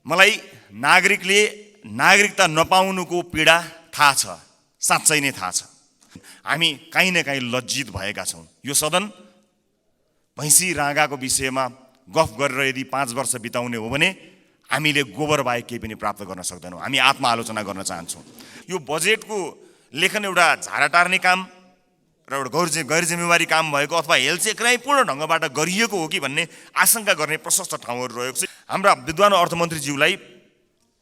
मलाई नागरिकले नागरिकता नपाउनुको पीडा थाहा छ, साँच्चै नै थाहा छ। हामी काहीँ न काहीँ लज्जित भएका छौँ। यो सदन भैँसी राँगाको विषयमा गफ गरेर यदि 5 वर्ष बिताउने हो भने हामीले गोबर बाहेक केही पनि प्राप्त गर्न सक्दैनौँ। हामी आत्मआलोचना गर्न चाहन्छौँ। यो बजेटको लेखन एउटा झारा टार्ने काम र एउटा गैर जिम्मेवारी काम भएको अथवा हेलचेक्राइपूर्ण ढङ्गबाट गरिएको हो कि भन्ने आशंका गर्ने प्रशस्त ठाउँहरू रहेको छ। हाम्रा विद्वान अर्थमन्त्रीज्यूलाई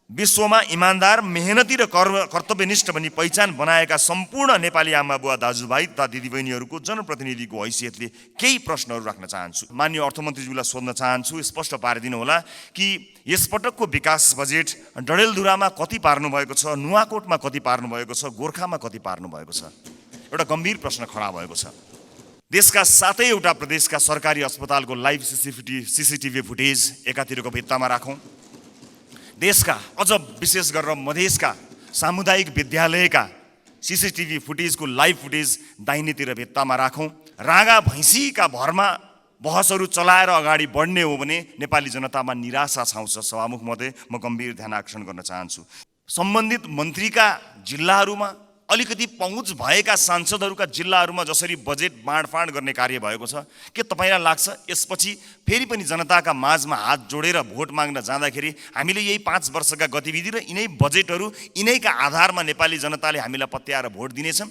विश्वमा इमान्दार, मेहनती र कर्तव्यनिष्ठ भनी पहिचान बनाएका सम्पूर्ण नेपाली आमा बुवा दाजुभाइ तथा दिदीबहिनीहरूको जनप्रतिनिधिको हैसियतले केही प्रश्नहरू राख्न चाहन्छु। माननीय अर्थमन्त्रीज्यूलाई सोध्न चाहन्छु, स्पष्ट पारिदिनु होला कि यसपटकको विकास बजेट डडेलधुरामा कति पार्नु भएको छ, नुवाकोटमा कति पार्नु भएको छ, गोर्खामा कति पार्नु भएको छ? एउटा गम्भीर प्रश्न खडा भएको छ। देशका 7वटा प्रदेशका सरकारी अस्पतालको लाइभ सीसीटीभी फुटेज एकातिरको भित्तामा राखौँ। देशका अझ विशेष गरेर मधेसका सामुदायिक विद्यालयका सीसीटीभी फुटेजको लाइभ फुटेज दाहिनेतिर भित्तामा राखौँ। राँगा भैँसीका भरमा बहसहरू चलाएर अगाडि बढ्ने हो भने नेपाली जनतामा निराशा छाउँछ। सभामुख महोदय, म गम्भीर ध्यान आकर्षण गर्न चाहन्छु। सम्बन्धित मन्त्रीका जिल्लाहरूमा, अलिकति पहुँच भएका सांसदहरूका जिल्लाहरूमा जसरी बजेट बाँडफाँड गर्ने कार्य भएको छ, के तपाईँलाई लाग्छ यसपछि फेरि पनि जनताका माझमा हात जोडेर भोट माग्न जाँदाखेरि हामीले यही 5 वर्षका गतिविधि र यिनै बजेटहरू यिनैका आधारमा नेपाली जनताले हामीलाई पत्याएर भोट दिनेछन्?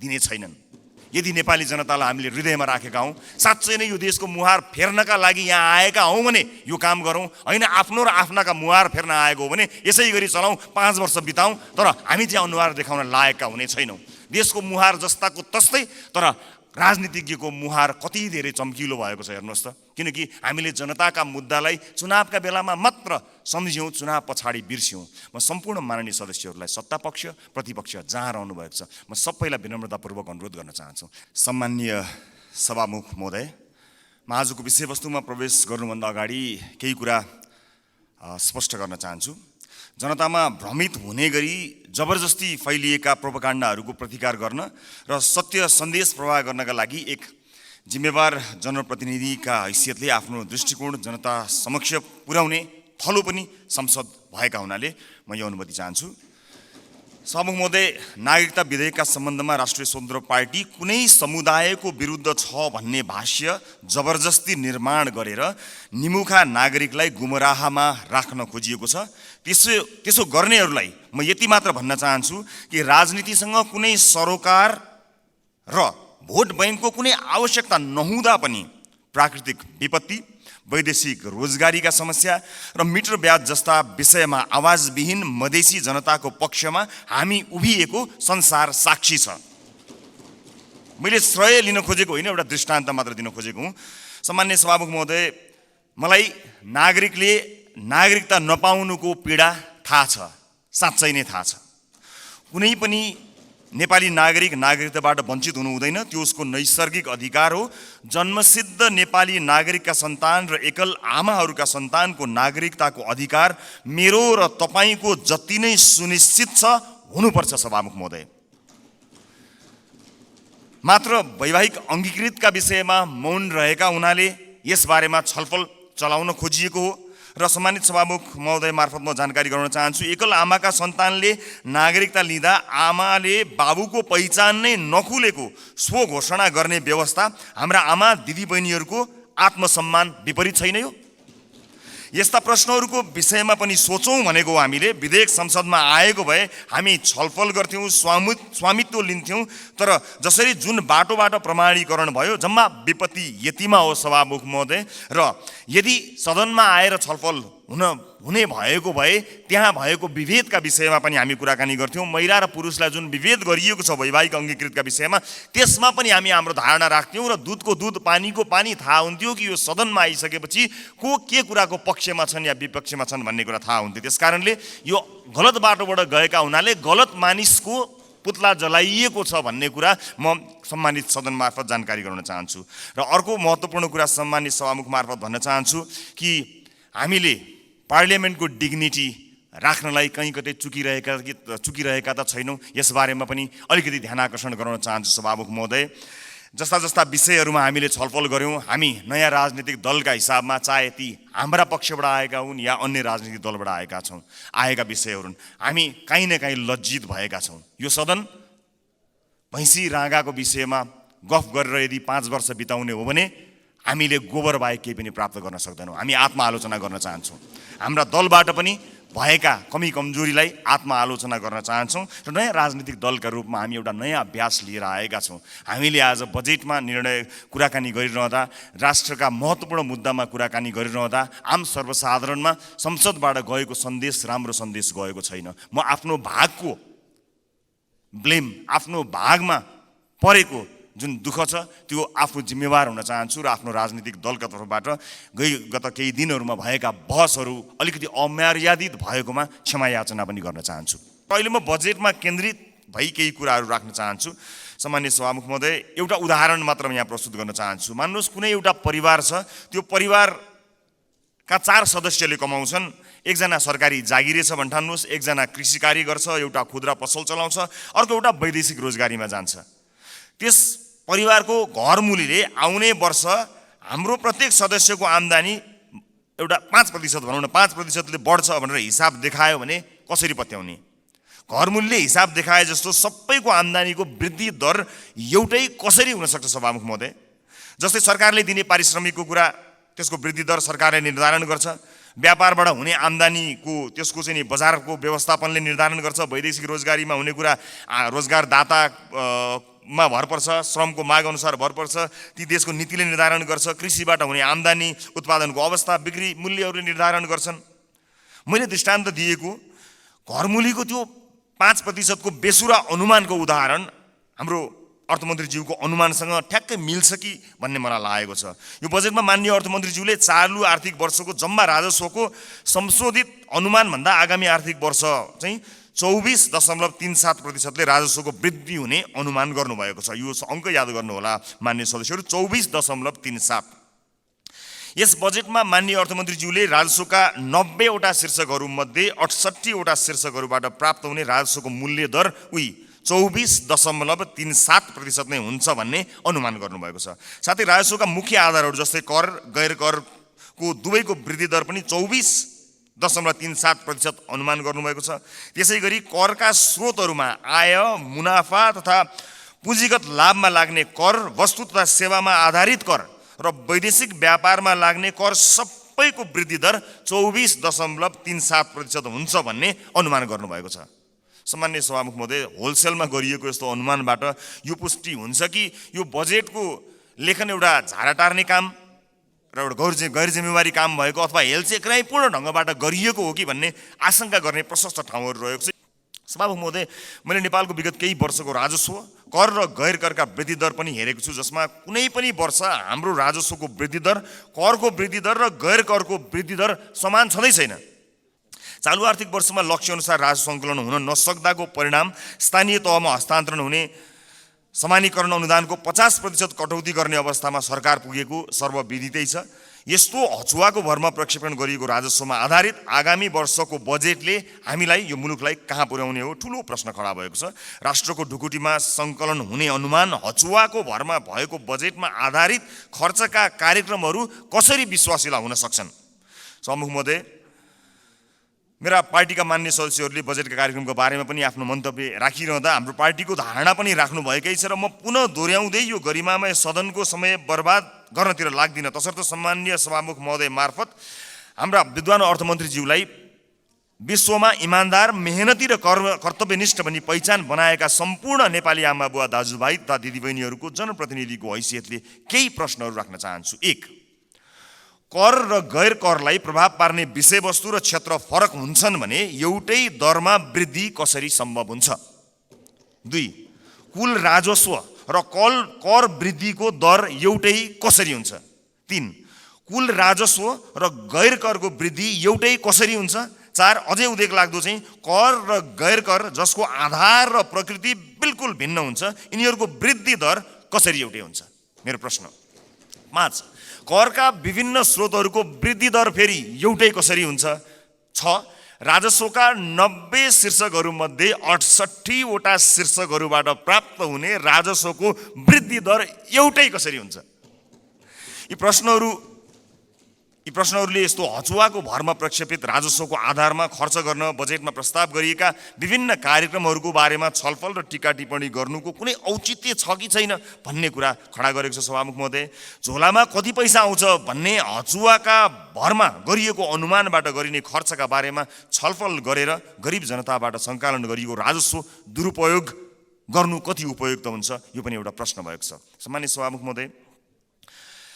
दिने छैनन्। यदि नेपाली जनतालाई हामीले हृदयमा राखेका हौँ, साँच्चै नै यो देशको मुहार फेर्नका लागि यहाँ आएका हौँ भने यो काम गरौँ। होइन आफ्नो र आफ्नाका मुहार फेर्न आएको हो भने यसै गरी चलाउँ, 5 वर्ष बिताउँ, तर हामी चाहिँ अनुहार देखाउन लायकका हुने छैनौँ। देशको मुहार जस्ताको तस्तै, तर राजनीतिज्ञको मुहार कति धेरै चम्किलो भएको छ हेर्नुहोस् त। किनकि हामीले जनताका मुद्दालाई चुनावका बेलामा मात्र सम्झ्यौँ, चुनाव पछाडि बिर्स्यौँ। म सम्पूर्ण माननीय सदस्यहरूलाई, सत्तापक्ष प्रतिपक्ष जहाँ रहनु भएको छ, म सबैलाई विनम्रतापूर्वक अनुरोध गर्न चाहन्छु। सम्माननीय सभामुख महोदय, म आजको विषयवस्तुमा प्रवेश गर्नुभन्दा अगाडि केही कुरा स्पष्ट गर्न चाहन्छु। जनतामा भ्रमित हुने गरी जबरजस्ती फैलिएका प्रोपागान्डाहरूको प्रतिकार गर्न र सत्य सन्देश प्रवाह गर्नका लागि एक जिम्मेवार जनप्रतिनिधिका हैसियतले आफ्नो दृष्टिकोण जनता समक्ष पुर्याउने थलो पनि संसद भएका हुनाले म यो अनुमति चाहन्छु। सभामुख महोदय, नागरिकता विधेयकका सम्बन्धमा राष्ट्रिय स्वतन्त्र पार्टी कुनै समुदायको विरुद्ध छ भन्ने भाष्य जबरजस्ती निर्माण गरेर निमुखा नागरिकलाई गुमराहमा राख्न खोजिएको छ। त्यसो गर्नेहरूलाई म यति मात्र भन्न चाहन्छु कि राजनीतिसँग कुनै सरोकार र भोट बैंकको कुनै आवश्यकता नहुँदा पनि प्राकृतिक विपत्ति, वैदेशिक रोजगारीका समस्या र मिटर ब्याज जस्ता विषयमा आवाजविहीन मधेसी जनताको पक्षमा हामी उभिएको संसार साक्षी छ। मैले श्रेय लिन खोजेको होइन, एउटा दृष्टान्त मात्र दिन खोजेको हुँ। सम्माननीय सभामुख महोदय, मलाई नागरिकले नागरिकता नपाउनुको पीडा थाहा छ, साँच्चै नै थाहा छ। कुनै पनि नेपाली नागरिक नागरिकताबाट वञ्चित हुनु हुँदैन, त्यो उसको नैसर्गिक अधिकार हो। जन्मसिद्ध नेपाली नागरिकका सन्तान र एकल आमाहरूका सन्तानको नागरिकताको अधिकार मेरो र तपाईँको जति नै सुनिश्चित छ हुनुपर्छ। सभामुख महोदय, मात्र वैवाहिक अङ्गीकृतका विषयमा मौन रहेका हुनाले यसबारेमा छलफल चलाउन खोजिएको हो। र सम्मानित सभामुख महोदय मार्फत म जानकारी गराउन चाहन्छु, एकल आमाका सन्तानले नागरिकता लिँदा आमाले बाबुको पहिचान नै नखुलेको स्व घोषणा गर्ने व्यवस्था हाम्रा आमा दिदीबहिनीहरूको आत्मसम्मान विपरीत छैन? यो यस्ता प्रश्नहरूको विषयमा पनि सोचौँ भनेको हामीले। विधेयक संसदमा आएको भए हामी छलफल गर्थ्यौँ, स्वामित्व लिन्थ्यौँ, तर जसरी जुन बाटोबाट प्रमाणीकरण भयो जम्मा विपत्ति यतिमा हो। सभामुख महोदय, र यदि सदनमा आएर छलफल हुने भएको भए त्यहाँ भएको विभेदका विषयमा पनि हामी कुराकानी गर्थ्यौँ। महिला र पुरुषलाई जुन विभेद गरिएको छ वैवाहिक अङ्गीकृतका विषयमा, त्यसमा पनि हामी हाम्रो धारणा राख्थ्यौँ र दुधको दुध पानीको पानी थाहा हुन्थ्यो कि यो सदनमा आइसकेपछि को के कुराको पक्षमा छन् या विपक्षमा छन् भन्ने कुरा थाहा हुन्थ्यो। त्यस कारणले यो गलत बाटोबाट गएका हुनाले गलत मानिसको पुतला जलाइएको छ भन्ने कुरा म सम्मानित सदन मार्फत जानकारी गराउन चाहन्छु। र अर्को महत्त्वपूर्ण कुरा सम्मानित सभामुख मार्फत भन्न चाहन्छु कि हामीले पार्लियामेन्टको डिग्निटी राख्नलाई कहीँ कतै चुकिरहेका त छैनौँ, यसबारेमा पनि अलिकति ध्यान आकर्षण गराउन चाहन्छु। सभामुख महोदय, जस्ता जस्ता विषयहरूमा हामीले छलफल गऱ्यौँ। हामी नयाँ राजनीतिक दलका हिसाबमा, चाहे ती हाम्रा पक्षबाट आएका हुन् या अन्य राजनीतिक दलबाट आएका विषयहरू हुन्, हामी काहीँ न काहीँ लज्जित भएका छौँ। यो सदन भैँसी राँगाको विषयमा गफ गरेर यदि 5 वर्ष बिताउने हो भने हामीले गोबर बाहेक केही पनि प्राप्त गर्न सक्दैनौँ। हामी आत्मआलोचना गर्न चाहन्छौँ। हाम्रा दलबाट पनि भएका कमी कमजोरीलाई आत्मआलोचना गर्न चाहन्छौँ र नयाँ राजनीतिक दलका रूपमा हामी एउटा नयाँ अभ्यास लिएर आएका छौँ। हामीले आज बजेटमा कुराकानी गरिरहँदा, राष्ट्रका महत्त्वपूर्ण मुद्दामा कुराकानी गरिरहँदा आम सर्वसाधारणमा संसदबाट गएको सन्देश राम्रो सन्देश गएको छैन। म आफ्नो भागको ब्लेम, आफ्नो भागमा परेको जुन दुःख छ त्यो आफ्नो जिम्मेवार हुन चाहन्छु र आफ्नो राजनीतिक दलका तर्फबाट गत केही दिनहरूमा भएका बहसहरू अलिकति अमर्यादित भएकोमा क्षमा याचना पनि गर्न चाहन्छु। अहिले म बजेटमा केन्द्रित भई केही कुराहरू राख्न चाहन्छु। सामान्य सभामुख महोदय, एउटा उदाहरण मात्र यहाँ प्रस्तुत गर्न चाहन्छु। मान्नुहोस् कुनै एउटा परिवार छ, त्यो परिवारका 4 सदस्यले कमाउँछन्। एकजना सरकारी जागिरे छ भन्ठान्नुहोस्, एकजना कृषि कार्य गर्छ, एउटा खुद्रा पसल चलाउँछ, अर्को एउटा वैदेशिक रोजगारीमा जान्छ। त्यस परिवारको घरमूलीले आउने वर्ष हाम्रो प्रत्येक सदस्यको आम्दानी एउटा 5% भनौँ न, 5%ले बढ्छ भनेर हिसाब देखायो भने कसरी पत्याउने? घरमूलीले हिसाब देखाए जस्तो सबैको आम्दानीको वृद्धि दर एउटै कसरी हुनसक्छ सभामुख महोदय? जस्तै सरकारले दिने पारिश्रमिकको कुरा, त्यसको वृद्धि दर सरकारले निर्धारण गर्छ। व्यापारबाट हुने आम्दानीको त्यसको चाहिँ बजारको व्यवस्थापनले निर्धारण गर्छ। वैदेशिक रोजगारीमा हुने कुरा रोजगारदातामा भर पर्छ, श्रमको माग अनुसार भर पर्छ, ती देशको नीतिले निर्धारण गर्छ। कृषिबाट हुने आम्दानी, उत्पादनको अवस्था, बिक्री मूल्यहरूले निर्धारण गर्छन्। मैले दृष्टान्त दिएको घरमूलीको त्यो 5% को बेसुरा अनुमानको उदाहरण हाम्रो अर्थमन्त्रीज्यूको अनुमानसँग ठ्याक्कै मिल्छ कि भन्ने मलाई लागेको छ। यो बजेटमा माननीय अर्थमन्त्रीज्यूले चालु आर्थिक वर्षको जम्मा राजस्वको संशोधित अनुमानभन्दा आगामी आर्थिक वर्ष चाहिँ 24.37%ले राजस्वको वृद्धि हुने अनुमान गर्नुभएको छ। यो अङ्क याद गर्नुहोला माननीय सदस्यहरू, 24.37। यस बजेटमा माननीय अर्थमन्त्रीज्यूले राजस्वका 90 वटा शीर्षकहरूमध्ये 68 वटा शीर्षकहरूबाट प्राप्त हुने राजस्वको मूल्य दर 24.37% नै हुन्छ भन्ने अनुमान गर्नुभएको छ। साथै राजस्वका मुख्य आधारहरू जस्तै कर, गैर करको दुवैको वृद्धि दर पनि 24.37% अनुमान गर्नुभएको छ। त्यसै गरी करका स्रोतहरूमा आय, मुनाफा तथा पुँजीगत लाभमा लाग्ने कर, वस्तु तथा सेवामा आधारित कर र वैदेशिक व्यापारमा लाग्ने कर सबैको वृद्धि दर 24.37% हुन्छ भन्ने अनुमान गर्नुभएको छ। सामान्य सभामुख महोदय, होलसेलमा गरिएको यस्तो अनुमानबाट यो पुष्टि हुन्छ कि यो बजेटको लेखन एउटा झारा टार्ने काम र एउटा गैर जिम्मेवारी काम भएको अथवा हेलचेक्राइपूर्ण ढङ्गबाट गरिएको हो कि भन्ने आशंका गर्ने प्रशस्त ठाउँहरू रहेको छ। सभामुख महोदय, मैले नेपालको विगत केही वर्षको राजस्व, कर र गैर करका वृद्धि दर पनि हेरेको छु, जसमा कुनै पनि वर्ष हाम्रो राजस्वको वृद्धि दर, करको वृद्धि दर र गैर करको वृद्धि दर समान छँदै छैन। चालु आर्थिक वर्षमा लक्ष्य अनुसार राजस्व सङ्कलन हुन नसक्दाको परिणाम स्थानीय तहमा हस्तान्तरण हुने समानीकरण अनुदानको 50% कटौती गर्ने अवस्थामा सरकार पुगेको सर्वविदितै छ। यस्तो हचुवाको भरमा प्रक्षेपण गरिएको राजस्वमा आधारित आगामी वर्षको बजेटले हामीलाई, यो मुलुकलाई कहाँ पुर्याउने हो? ठुलो प्रश्न खडा भएको छ। राष्ट्रको ढुकुटीमा सङ्कलन हुने अनुमान हचुवाको भरमा भएको बजेटमा आधारित खर्चका कार्यक्रमहरू कसरी विश्वासिला हुन सक्छन्? सभामुख महोदय, मेरा पार्टीका मान्य सदस्यहरूले बजेटका कार्यक्रमको बारेमा पनि आफ्नो मन्तव्य राखिरहँदा हाम्रो पार्टीको धारणा पनि राख्नुभएकै छ र म पुनः दोहोऱ्याउँदै यो गरिमामय सदनको समय बर्बाद गर्नतिर लाग्दिनँ। तसर्थ सम्माननीय सभामुख महोदय मार्फत हाम्रा विद्वान अर्थमन्त्रीज्यूलाई विश्वमा इमान्दार, मेहनती र कर्तव्यनिष्ठ भनी पहिचान बनाएका सम्पूर्ण नेपाली आमा बुवा दाजुभाइ तथा दिदीबहिनीहरूको जनप्रतिनिधिको हैसियतले केही प्रश्नहरू राख्न चाहन्छु। 1, कर र गैर करलाई प्रभाव पार्ने विषयवस्तु र क्षेत्र फरक हुन्छन् भने एउटै दरमा वृद्धि कसरी सम्भव हुन्छ? 2, कुल राजस्व र कर वृद्धिको दर एउटै कसरी हुन्छ? 3, कुल राजस्व र गैर करको वृद्धि एउटै कसरी हुन्छ? 4, अझै उदेक लाग्दो चाहिँ कर र गैर कर जसको आधार र प्रकृति बिल्कुल भिन्न हुन्छ, यिनीहरूको वृद्धि दर कसरी एउटै हुन्छ? मेरो प्रश्न। 5, करका विभिन्न स्रोतहरूको वृद्धि दर फेरि एउटै कसरी हुन्छ? 6, राजस्वका 90 शीर्षकहरूमध्ये 68 वटा शीर्षकहरूबाट प्राप्त हुने राजस्वको वृद्धि दर एउटै कसरी हुन्छ? यी प्रश्नहरूले यस्तो हचुवाको भरमा प्रक्षेपित राजस्वको आधारमा खर्च गर्न बजेटमा प्रस्ताव गरिएका विभिन्न कार्यक्रमहरूको बारेमा छलफल र टीका टिप्पणी गर्नुको कुनै औचित्य छ कि छैन भन्ने कुरा खडा गरेको छ सभामुख महोदय। झोलामा कति पैसा आउँछ भन्ने हचुवाका भरमा गरिएको अनुमानबाट गरिने खर्चका बारेमा छलफल गरेर गरिब जनताबाट सङ्कलन गरिएको राजस्व दुरुपयोग गर्नु कति उपयुक्त हुन्छ, यो पनि एउटा प्रश्न भएको छ। सम्मानित सभामुख महोदय,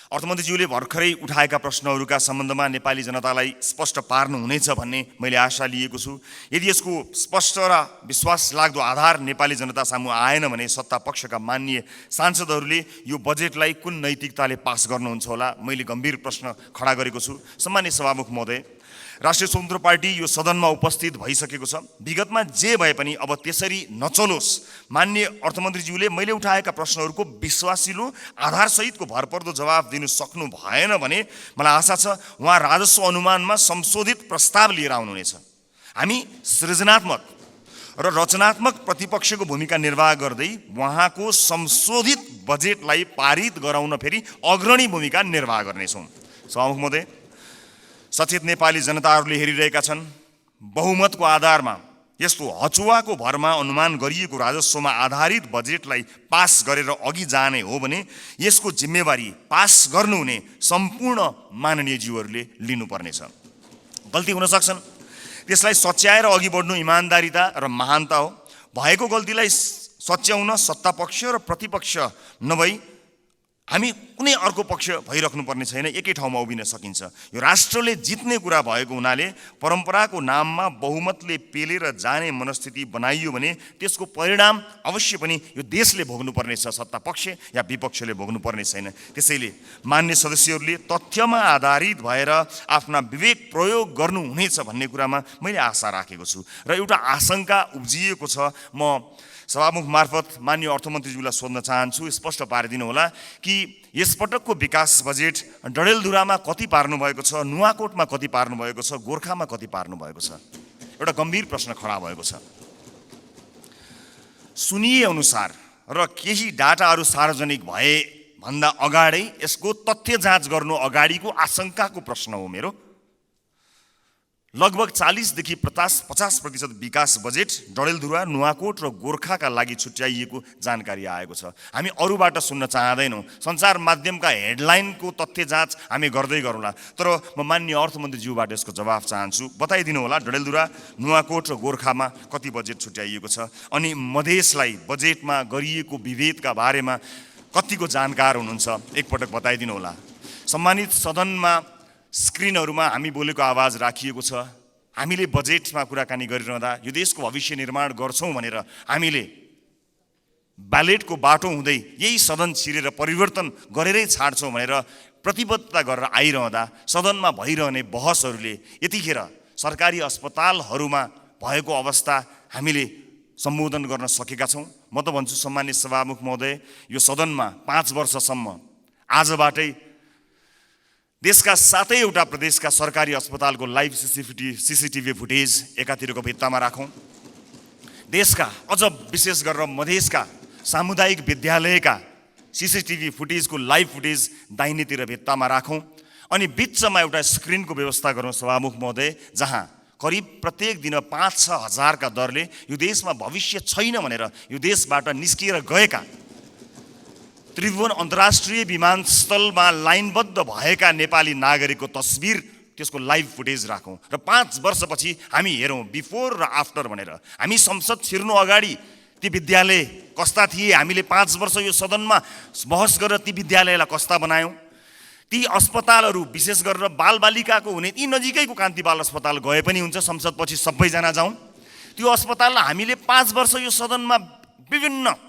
अर्थमन्त्रीज्यूले भर्खरै उठाएका प्रश्नहरूका सम्बन्धमा नेपाली जनतालाई स्पष्ट पार्नुहुनेछ भन्ने मैले आशा लिएको छु। यदि यसको स्पष्ट र विश्वास लाग्दो आधार नेपाली जनता सामु आएन भने सत्ता पक्षका माननीय सांसदहरूले यो बजेटलाई कुन नैतिकताले पास गर्नुहुन्छ होला, मैले गम्भीर प्रश्न खडा गरेको छु। सम्मानित सभामुख महोदय, राष्ट्रिय स्वतन्त्र पार्टी यो सदनमा उपस्थित भइसकेको छ। विगतमा जे भए पनि अब त्यसरी नचलोस्। माननीय अर्थमन्त्रीज्यूले मैले उठाएका प्रश्नहरूको विश्वासिलो आधारसहितको भरपर्दो जवाफ दिनु सक्नु भएन भने मलाई आशा छ उहाँ राजस्व अनुमानमा संशोधित प्रस्ताव लिएर आउनुहुनेछ। हामी सृजनात्मक र रचनात्मक प्रतिपक्षको भूमिका निर्वाह गर्दै उहाँको संशोधित बजेटलाई पारित गराउन फेरि अग्रणी भूमिका निर्वाह गर्नेछौँ। सभामुख महोदय, सचेत नेपाली जनताहरूले हेरिरहेका छन्। बहुमतको आधारमा यस्तो हचुवाको भरमा अनुमान गरिएको राजस्वमा आधारित बजेटलाई पास गरेर अघि जाने हो भने यसको जिम्मेवारी पास गर्नुहुने सम्पूर्ण माननीयज्यूहरूले लिनुपर्नेछ। गल्ती हुन सक्छन्, त्यसलाई सच्याएर अघि बढ्नु इमान्दारिता र महानता हो। भएको गल्तीलाई सच्याउन सत्तापक्ष र प्रतिपक्ष नभई हामी कुनै अर्को पक्ष भइराख्नु पर्ने छैन, एकै ठाउँमा उभिन सकिन्छ। यो राष्ट्रले जित्ने कुरा भएको हुनाले परम्पराको नाममा बहुमतले पेलेर जाने मनस्थिति बनाइयो भने त्यसको परिणाम अवश्य पनि यो देशले भोग्नुपर्नेछ, सत्ता पक्ष या विपक्षले भोग्नुपर्ने छैन। त्यसैले मान्य सदस्यहरूले तथ्यमा आधारित भएर आफ्ना विवेक प्रयोग गर्नुहुनेछ भन्ने कुरामा मैले आशा राखेको छु र एउटा आशंका उब्जिएको छ। म सभामुख मार्फत माननीय अर्थमन्त्रीज्यूलाई सोध्न चाहन्छु, स्पष्ट पारिदिनु होला कि यसपटकको विकास बजेट डडेलधुरामा कति पार्नु भएको छ, नुवाकोटमा कति पार्नु भएको छ, गोर्खामा कति पार्नु भएको छ? एउटा गम्भीर प्रश्न खडा भएको छ। सुनिए अनुसार र केही डाटाहरू सार्वजनिक भए भन्दा अगाडि यसको तथ्य जाँच गर्नु अगाडिको आशंकाको प्रश्न हो मेरो। लगभग 40 देखि 50% विकास बजेट डडेलधुरा, नुवाकोट र गोर्खाका लागि छुट्याइएको जानकारी आएको छ। हामी अरूबाट सुन्न चाहँदैनौँ। सञ्चार माध्यमका हेडलाइनको तथ्य जाँच हामी गर्दै गरौँला, तर म माननीय अर्थमन्त्रीज्यूबाट यसको जवाफ चाहन्छु। बताइदिनु होला डडेलधुरा, नुवाकोट र गोर्खामा कति बजेट छुट्याइएको छ, अनि मधेसलाई बजेटमा गरिएको विभेदका बारेमा कतिको जानकार हुनुहुन्छ, एकपटक बताइदिनु होला। सम्मानित सदनमा स्क्रिनहरूमा हामी बोलेको आवाज राखिएको छ। हामीले बजेटमा कुराकानी गरिरहँदा यो देशको भविष्य निर्माण गर्छौँ भनेर हामीले ब्यालेटको बाटो हुँदै यही सदन छिरेर परिवर्तन गरेरै छाड्छौँ भनेर प्रतिबद्धता गरेर आइरहँदा सदनमा भइरहने बहसहरूले यतिखेर सरकारी अस्पतालहरूमा भएको अवस्था हामीले सम्बोधन गर्न सकेका छौँ। म त भन्छु सम्मानित सभामुख महोदय, यो सदनमा 5 वर्षसम्म आजबाटै देशका 7वटा प्रदेशका सरकारी अस्पतालको लाइभ सीसीटीभी फुटेज एकातिरको भित्तामा राखौँ। देशका अझ विशेष गरेर मधेसका सामुदायिक विद्यालयका सीसीटीभी फुटेजको लाइभ फुटेज दाहिनेतिर भित्तामा राखौँ। अनि बिचमा एउटा स्क्रिनको व्यवस्था गरौँ सभामुख महोदय, जहाँ करिब प्रत्येक दिन 5-6 हजारका दरले यो देशमा भविष्य छैन भनेर यो देशबाट निस्किएर गएका त्रिभुवन अन्तर्राष्ट्रिय विमानस्थलमा लाइनबद्ध भएका नेपाली नागरिकको तस्बिर, त्यसको लाइभ फुटेज राखौँ र 5 वर्षपछि हामी हेरौँ बिफोर र आफ्टर भनेर। हामी संसद छिर्नु अगाडि ती विद्यालय कस्ता थिए, हामीले 5 वर्ष यो सदनमा बहस गरेर ती विद्यालयलाई कस्ता बनायौँ। ती अस्पतालहरू विशेष गरेर बालबालिकाको हुने ती नजिकैको कान्ति बाल अस्पताल गए पनि हुन्छ, संसदपछि सबैजना जाउँ। त्यो अस्पताललाई हामीले 5 वर्ष यो सदनमा विभिन्न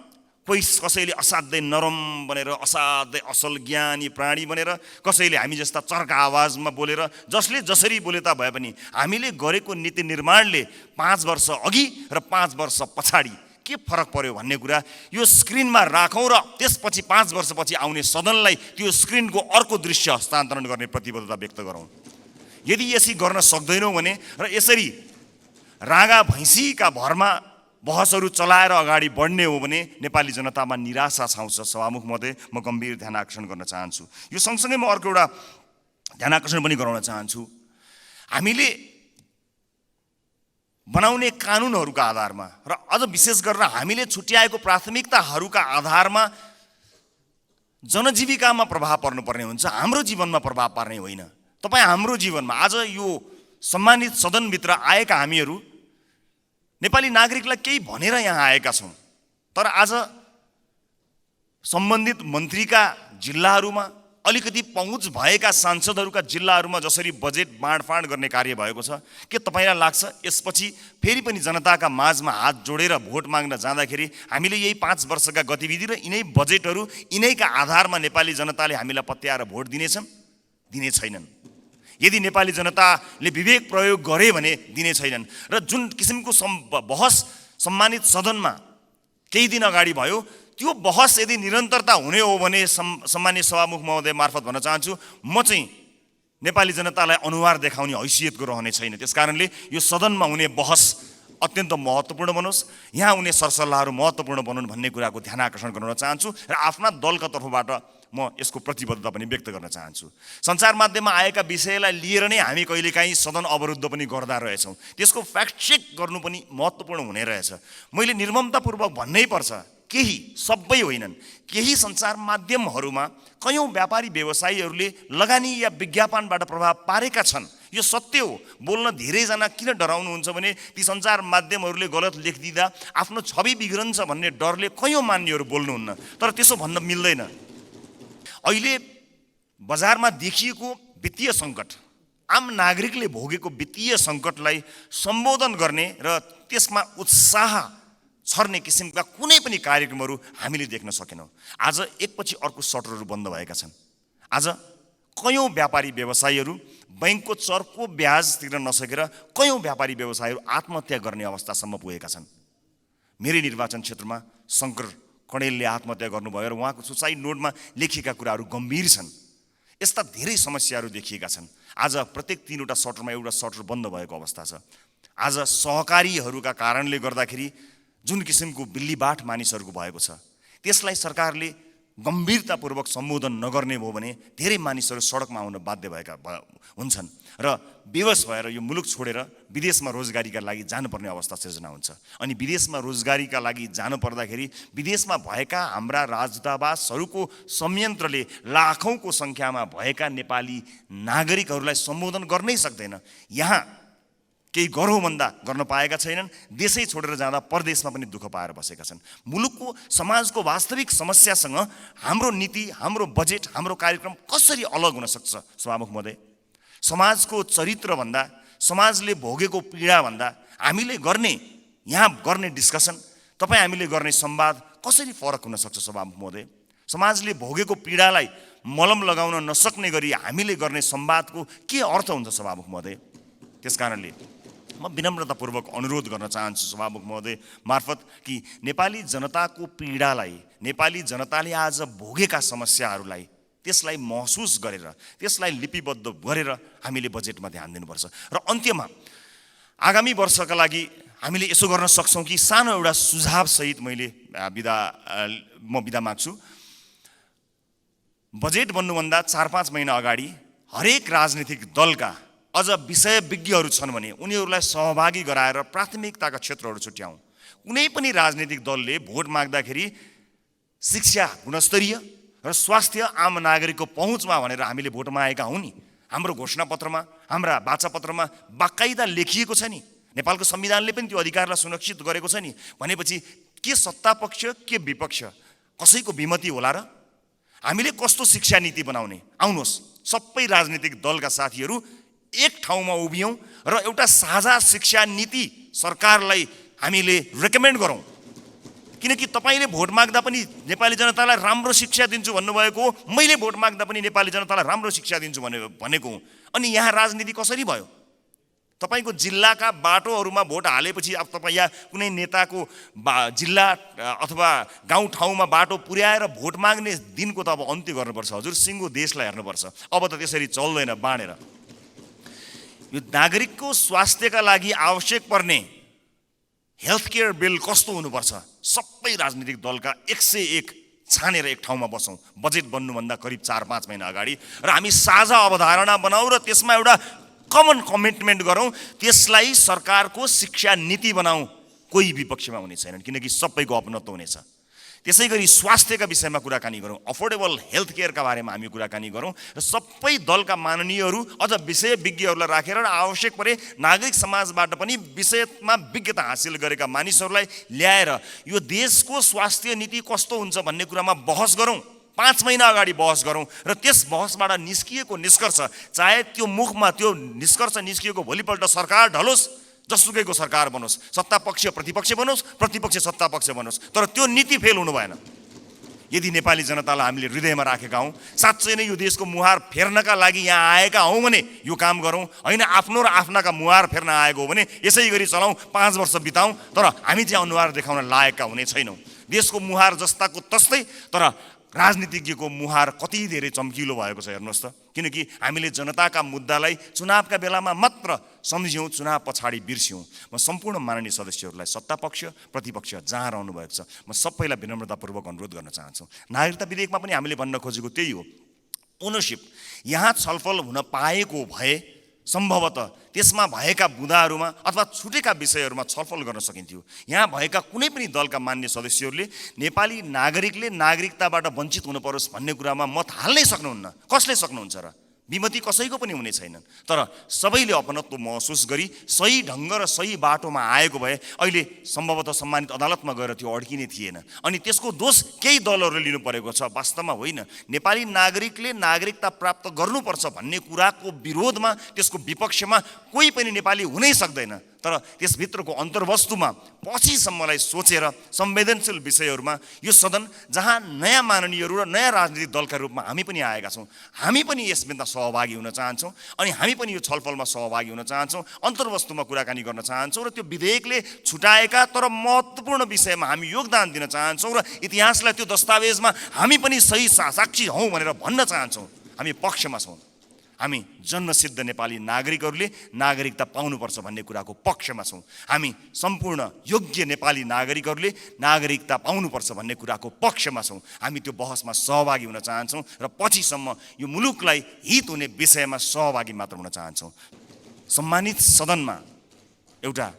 कसैले असाध्यै नरम भनेर, असाध्यै असल ज्ञानी प्राणी भनेर, कसैले हामी जस्ता चर्का आवाजमा बोलेर, जसले जसरी बोले ता भए पनि हामीले गरेको नीति निर्माणले 5 वर्ष अघि र 5 वर्ष पछाडि के फरक पर्यो भन्ने कुरा यो स्क्रिनमा राखौँ र त्यसपछि 5 वर्षपछि आउने सदनलाई त्यो स्क्रिनको अर्को दृश्य हस्तान्तरण गर्ने प्रतिबद्धता व्यक्त गरौँ। यदि यसरी गर्न सक्दैनौँ भने र यसरी रागा भैँसीका भरमा बहसहरू चलाएर अगाडि बढ्ने हो भने नेपाली जनतामा निराशा छाउँछ। सभामुख महोदय, म गम्भीर ध्यान आकर्षण गर्न चाहन्छु। यो सँगसँगै म अर्को एउटा ध्यान आकर्षण पनि गराउन चाहन्छु। हामीले बनाउने कानुनहरूका आधारमा र अझ विशेष गरेर हामीले छुट्याएको प्राथमिकताहरूका आधारमा जनजीविकामा प्रभाव पर्नुपर्ने हुन्छ, हाम्रो जीवनमा प्रभाव पार्ने होइन। तपाईँ हाम्रो जीवनमा आज यो सम्मानित सदनभित्र आएका हामीहरू नेपाली नागरिकलाई केही भनेर यहाँ आएका छौँ, तर आज सम्बन्धित मन्त्रीका जिल्लाहरूमा, अलिकति पहुँच भएका सांसदहरूका जिल्लाहरूमा जसरी बजेट बाँडफाँड गर्ने कार्य भएको छ, के तपाईँलाई लाग्छ यसपछि फेरि पनि जनताका माझमा हात जोडेर भोट माग्न जाँदाखेरि हामीले यही 5 वर्षका गतिविधि र यिनै बजेटहरू यिनैका आधारमा नेपाली जनताले हामीलाई पत्याएर भोट दिनेछन्? दिने छैनन्। यदि नेपाली जनताले विवेक प्रयोग गरे भने दिने छैनन्। र जुन किसिमको बहस सम्मानित सदनमा केही दिन अगाडि भयो, त्यो बहस यदि निरन्तरता हुने हो भने सम्मानित सभामुख महोदय मार्फत भन्न चाहन्छु, म चाहिँ नेपाली जनतालाई अनुहार देखाउने हैसियतको रहने छैन। त्यसकारणले यो सदनमा हुने बहस अत्यन्त महत्त्वपूर्ण बनोस्, यहाँ हुने सरसल्लाहहरू महत्त्वपूर्ण बनुन् भन्ने कुराको ध्यान आकर्षण गराउन चाहन्छु र आफ्ना दलका तर्फबाट म यसको प्रतिबद्धता पनि व्यक्त गर्न चाहन्छु। सञ्चार माध्यममा आएका विषयलाई लिएर नै हामी कहिलेकाहीँ सदन अवरुद्ध पनि गर्दा रहेछौँ। त्यसको फ्याक्ट चेक गर्नु पनि महत्त्वपूर्ण हुने रहेछ। मैले निर्ममतापूर्वक भन्नै पर्छ, केही, सबै होइनन्, केही सञ्चार माध्यमहरूमा कयौँ व्यापारी व्यवसायीहरूले लगानी या विज्ञापनबाट प्रभाव पारेका छन्। यो सत्य हो। बोल्न धेरैजना किन डराउनुहुन्छ भने ती सञ्चार माध्यमहरूले गलत लेखिदिँदा आफ्नो छवि बिग्रन्छ भन्ने डरले कयौँ मान्यहरू बोल्नुहुन्न, तर त्यसो भन्न मिल्दैन। अहिले बजारमा देखिएको वित्तीय सङ्कट, आम नागरिकले भोगेको वित्तीय सङ्कटलाई सम्बोधन गर्ने र त्यसमा उत्साह छर्ने किसिमका कुनै पनि कार्यक्रमहरू हामीले देख्न सकेनौँ। आज एकपछि अर्को सटरहरू बन्द भएका छन्। आज कयौँ व्यापारी व्यवसायीहरू बैंकको चर्को ब्याज तिर्न नसकेर कयौँ व्यापारी व्यवसायीहरू आत्महत्या गर्ने अवस्थासम्म पुगेका छन्। मेरै निर्वाचन क्षेत्रमा शङ्कर कणेलले आत्महत्या गर्नुभयो र उहाँको सुसाइड नोटमा लेखिएका कुराहरू गम्भीर छन्। यस्ता धेरै समस्याहरू देखिएका छन्। आज प्रत्येक 3वटा सटरमा एउटा सटर बन्द भएको अवस्था छ। आज सहकारीहरूका कारणले गर्दाखेरि जुन किसिमको बिल्लीबाट मानिसहरूको भएको छ, त्यसलाई सरकारले गम्भीरतापूर्वक सम्बोधन नगर्ने भयो भने धेरै मानिसहरू सडकमा आउन बाध्य भएका हुन्छन् र बेवस भएर यो मुलुक छोडेर विदेशमा रोजगारीका लागि जानुपर्ने अवस्था सिर्जना हुन्छ। अनि विदेशमा रोजगारीका लागि जानु पर्दाखेरि विदेशमा भएका हाम्रा राजदूतावासहरूको संयन्त्रले लाखौँको सङ्ख्यामा भएका नेपाली नागरिकहरूलाई सम्बोधन गर्नै सक्दैन। यहाँ केही गरौँ भन्दा गर्न पाएका छैनन्। देशै छोडेर जाँदा परदेशमा पनि दुःख पाएर बसेका छन्। मुलुकको समाजको वास्तविक समस्यासँग हाम्रो नीति, हाम्रो बजेट, हाम्रो कार्यक्रम कसरी अलग हुन सक्छ? सभामुख महोदय, समाजको चरित्रभन्दा, समाजले भोगेको पीडाभन्दा हामीले यहाँ गर्ने डिस्कसन, तपाईँ हामीले गर्ने संवाद कसरी फरक हुन सक्छ? सभामुख महोदय, समाजले भोगेको पीडालाई मलम लगाउन नसक्ने गरी हामीले गर्ने संवादको के अर्थ हुन्छ? सभामुख महोदय, त्यसकारणले म विनम्रतापूर्वक अनुरोध गर्न चाहन्छु सभामुख महोदय मार्फत कि नेपाली जनताको पीडालाई, नेपाली जनताले आज भोगेका समस्याहरूलाई त्यसलाई महसुस गरेर, त्यसलाई लिपिबद्ध गरेर हामीले बजेटमा ध्यान दिनुपर्छ। र अन्त्यमा आगामी वर्षका लागि हामीले यसो गर्न सक्छौँ कि सानो एउटा सुझावसहित म बिदा माग्छु। बजेट बन्नुभन्दा 4-5 महिना अगाडि हरेक राजनीतिक दलका अझ विषयविज्ञहरू छन् भने उनीहरूलाई सहभागी गराएर प्राथमिकताका क्षेत्रहरू छुट्याउँ। कुनै पनि राजनीतिक दलले भोट माग्दाखेरि शिक्षा गुणस्तरीय र स्वास्थ्य आम नागरिकको पहुँचमा भनेर हामीले भोट मागेका हौँ नि। हाम्रो घोषणापत्रमा, हाम्रा वाचापत्रमा बाकाइदा लेखिएको छ नि। नेपालको संविधानले पनि त्यो अधिकारलाई सुरक्षित गरेको छ नि। भनेपछि के सत्तापक्ष के विपक्ष कसैको विमति होला र? हामीले कस्तो शिक्षा नीति बनाउने? आउनुहोस् सबै राजनीतिक दलका साथीहरू एक ठाउँमा उभियौँ र एउटा साझा शिक्षा नीति सरकारलाई हामीले रेकमेन्ड गरौँ। किनकि तपाईँले भोट माग्दा पनि नेपाली जनतालाई राम्रो शिक्षा दिन्छु भन्नुभएको हो, मैले भोट माग्दा पनि नेपाली जनतालाई राम्रो शिक्षा दिन्छु भनेको हुँ। अनि यहाँ राजनीति कसरी भयो? तपाईँको जिल्लाका बाटोहरूमा भोट हालेपछि अब तपाईँ या कुनै नेताको जिल्ला अथवा गाउँठाउँमा बाटो पुर्याएर भोट माग्ने दिनको त अब अन्त्य गर्नुपर्छ। हजुर, सिङ्गो देशलाई हेर्नुपर्छ। अब त त्यसरी चल्दैन बाँडेर। यो नागरिकको स्वास्थ्यका लागि आवश्यक पर्ने हेल्थ केयर बिल कस्तो हुनुपर्छ, सबै राजनीतिक दलका 101 छानेर एक ठाउँमा बसौँ, बजेट बन्नुभन्दा करिब 4-5 महिना अगाडि, र हामी साझा अवधारणा बनाऊ र त्यसमा एउटा कमन कमिटमेन्ट गरौँ, त्यसलाई सरकारको शिक्षा नीति बनाऊ। कोही विपक्षमा हुने छैनन्, किनकि सबैको अपनत्व हुनेछ। त्यसै गरी स्वास्थ्यका विषयमा कुराकानी गरौँ, अफोर्डेबल हेल्थ केयरका बारेमा हामी कुराकानी गरौँ र सबै दलका माननीयहरू अझ विषय विज्ञहरूलाई राखेर र आवश्यक परे नागरिक समाजबाट पनि विषयमा विज्ञता हासिल गरेका मानिसहरूलाई ल्याएर यो देशको स्वास्थ्य नीति कस्तो हुन्छ भन्ने कुरामा बहस गरौँ। 5 महिना अगाडि बहस गरौँ र त्यस बहसबाट निस्किएको निष्कर्ष, चाहे त्यो मुखमा त्यो निष्कर्ष निस्किएको भोलिपल्ट सरकार ढलोस्, जसुकैको सरकार बनोस्, सत्ता पक्ष प्रतिपक्ष बनोस्, प्रतिपक्ष सत्ता पक्ष बनोस्, तर त्यो नीति फेल हुनु भएन। यदि नेपाली जनतालाई हामीले हृदयमा राखेका हौँ, साँच्चै नै यो देशको मुहार फेर्नका लागि यहाँ आएका हौँ भने यो काम गरौँ, होइन आफ्नो र आफ्नाका मुहार फेर्न आएको हो भने यसै गरी चलाउँ, 5 वर्ष बिताउँ, तर हामी चाहिँ अनुहार देखाउन लायकका हुने छैनौँ। देशको मुहार जस्ताको तस्तै, तर राजनीतिज्ञको मुहार कति धेरै चम्किलो भएको छ हेर्नुहोस् त। किनकि हामीले जनताका मुद्दालाई चुनावका बेलामा मात्र सम्झ्यौँ, चुनाव पछाडि बिर्स्यौँ। म सम्पूर्ण माननीय सदस्यहरूलाई, सत्तापक्ष प्रतिपक्ष जहाँ रहनु भएको छ, म सबैलाई विनम्रतापूर्वक अनुरोध गर्न चाहन्छु। नागरिकता विधेयकमा पनि हामीले भन्न खोजेको त्यही हो, ओनरसिप यहाँ छलफल हुन पाएको भए सम्भवतः त्यसमा भएका बुँदाहरूमा अथवा छुटेका विषयहरूमा छलफल गर्न सकिन्थ्यो। यहाँ भएका कुनै पनि दलका मान्य सदस्यहरूले नेपाली नागरिकले नागरिकताबाट वञ्चित हुनु परोस् भन्ने कुरामा मत हाल्नै सक्नुहुन्न। कसले सक्नुहुन्छ र? विमति कसैको पनि हुने छैन। तर सबैले अपनत्व महसुस गरी सही ढङ्ग र सही बाटोमा आएको भए अहिले सम्भवतः सम्मानित अदालतमा गएर त्यो अड्किने थिएन। अनि त्यसको दोष केही दलहरूले लिनु परेको छ, वास्तवमा होइन। नेपाली नागरिकले नागरिकता प्राप्त गर्नुपर्छ भन्ने कुराको विरोधमा, त्यसको विपक्षमा कोही पनि नेपाली हुनै सक्दैन। तर त्यसभित्रको अन्तर्वस्तुमा पछिसम्मलाई सोचेर संवेदनशील विषयहरूमा यो सदन जहाँ नयाँ माननीयहरू र नयाँ राजनीतिक दलका रूपमा हामी पनि आएका छौँ, हामी पनि यसमा सहभागी हुन चाहन्छौँ अनि हामी पनि यो छलफलमा सहभागी हुन चाहन्छौँ, अन्तर्वस्तुमा कुराकानी गर्न चाहन्छौँ र त्यो विधेयकले छुटाएका तर महत्त्वपूर्ण विषयमा हामी योगदान दिन चाहन्छौँ र इतिहासलाई त्यो दस्तावेजमा हामी पनि सही साक्षी हौँ भनेर भन्न चाहन्छौँ। हामी पक्षमा छौँ। हामी जन्मसिद्ध नेपाली नागरिकहरूले नागरिकता पाउनुपर्छ भन्ने कुराको पक्षमा छौँ। हामी सम्पूर्ण योग्य नेपाली नागरिकहरूले नागरिकता पाउनुपर्छ भन्ने कुराको पक्षमा छौँ। हामी त्यो बहसमा सहभागी हुन चाहन्छौँ र पछिसम्म यो मुलुकलाई हित हुने विषयमा सहभागी मात्र हुन चाहन्छौँ। सम्मानित सदनमा एउटा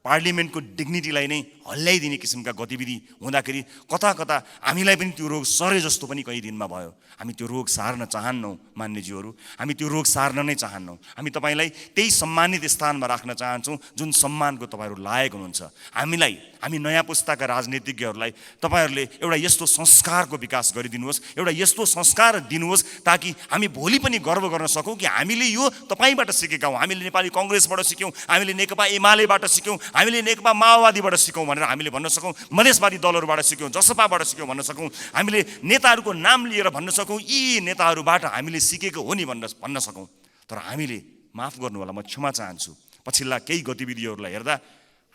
पार्लिमेन्टको डिग्निटीलाई नै हल्लाइदिने किसिमका गतिविधि हुँदाखेरि कता कता हामीलाई पनि त्यो रोग सरे जस्तो पनि कहीँ दिनमा भयो। हामी त्यो रोग सार्न चाहन्नौँ मान्यज्यूहरू, हामी त्यो रोग सार्न नै चाहन्नौँ। हामी तपाईँलाई त्यही सम्मानित स्थानमा राख्न चाहन्छौँ जुन सम्मानको तपाईँहरू लायक हुनुहुन्छ। हामी नयाँ पुस्ताका राजनीतिज्ञहरूलाई तपाईँहरूले एउटा यस्तो संस्कारको विकास गरिदिनुहोस्, एउटा यस्तो संस्कार दिनुहोस् ताकि हामी भोलि पनि गर्व गर्न सकौँ कि हामीले यो तपाईँबाट सिकेका हौँ। हामीले नेपाली कङ्ग्रेसबाट सिक्यौँ, हामीले नेकपा एमालेबाट सिक्यौँ, हामीले नेकपा माओवादीबाट सिक्यौँ भनेर हामीले भन्न सकौँ, मधेसवादी दलहरूबाट सिक्यौँ, जसपाबाट सिक्यौँ भन्न सकौँ, हामीले नेताहरूको नाम लिएर भन्न सकौँ यी नेताहरूबाट हामीले सिकेको हो नि भन्न सकौँ। तर हामीले, माफ गर्नु होला, म क्षमा चाहन्छु, पछिल्ला केही गतिविधिहरूलाई हेर्दा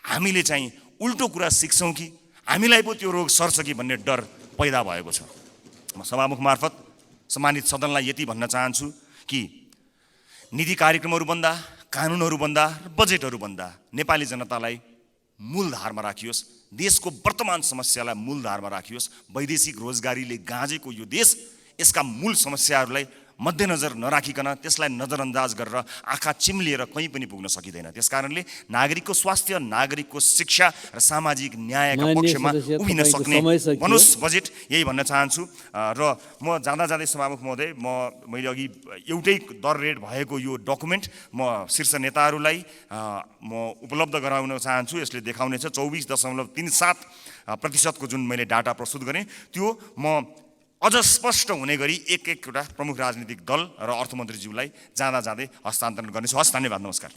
हामीले चाहिँ उल्टो कुरा सिक्छौँ कि हामीलाई पो त्यो रोग सर्छ कि भन्ने डर पैदा भएको छ। म सभामुख मार्फत सम्मानित सदनलाई यति भन्न चाहन्छु कि नीति कार्यक्रमहरू बन्दा, कानुनहरू बन्दा र बजेटहरू बन्दा नेपाली जनतालाई मूलधारमा राखियोस्, देशको वर्तमान समस्यालाई मूलधारमा राखियोस्। वैदेशिक रोजगारीले गाँजेको यो देश यसका मूल समस्याहरूलाई मध्यनजर नराखिकन त्यसलाई नजरअन्दाज गरेर आँखा चिम्लिएर कहीँ पनि पुग्न सकिँदैन। त्यसकारणले नागरिकको स्वास्थ्य, नागरिकको शिक्षा र सामाजिक न्यायका पक्षमा उभिन सक्ने बनोस् बजेट, यही भन्न चाहन्छु। र म जाँदा जाँदै सभामुख महोदय, मैले अघि एउटै दर रेट भएको यो डकुमेन्ट म शीर्ष नेताहरूलाई म उपलब्ध गराउन चाहन्छु। यसले देखाउनेछ 24.37% जुन मैले डाटा प्रस्तुत गरेँ त्यो म अझ स्पष्ट हुने गरी एक-एकवटा प्रमुख राजनीतिक दल र अर्थमन्त्रीज्यूलाई जाँदा जाँदै हस्तान्तरण गर्नेछु। हस्, धन्यवाद, नमस्कार।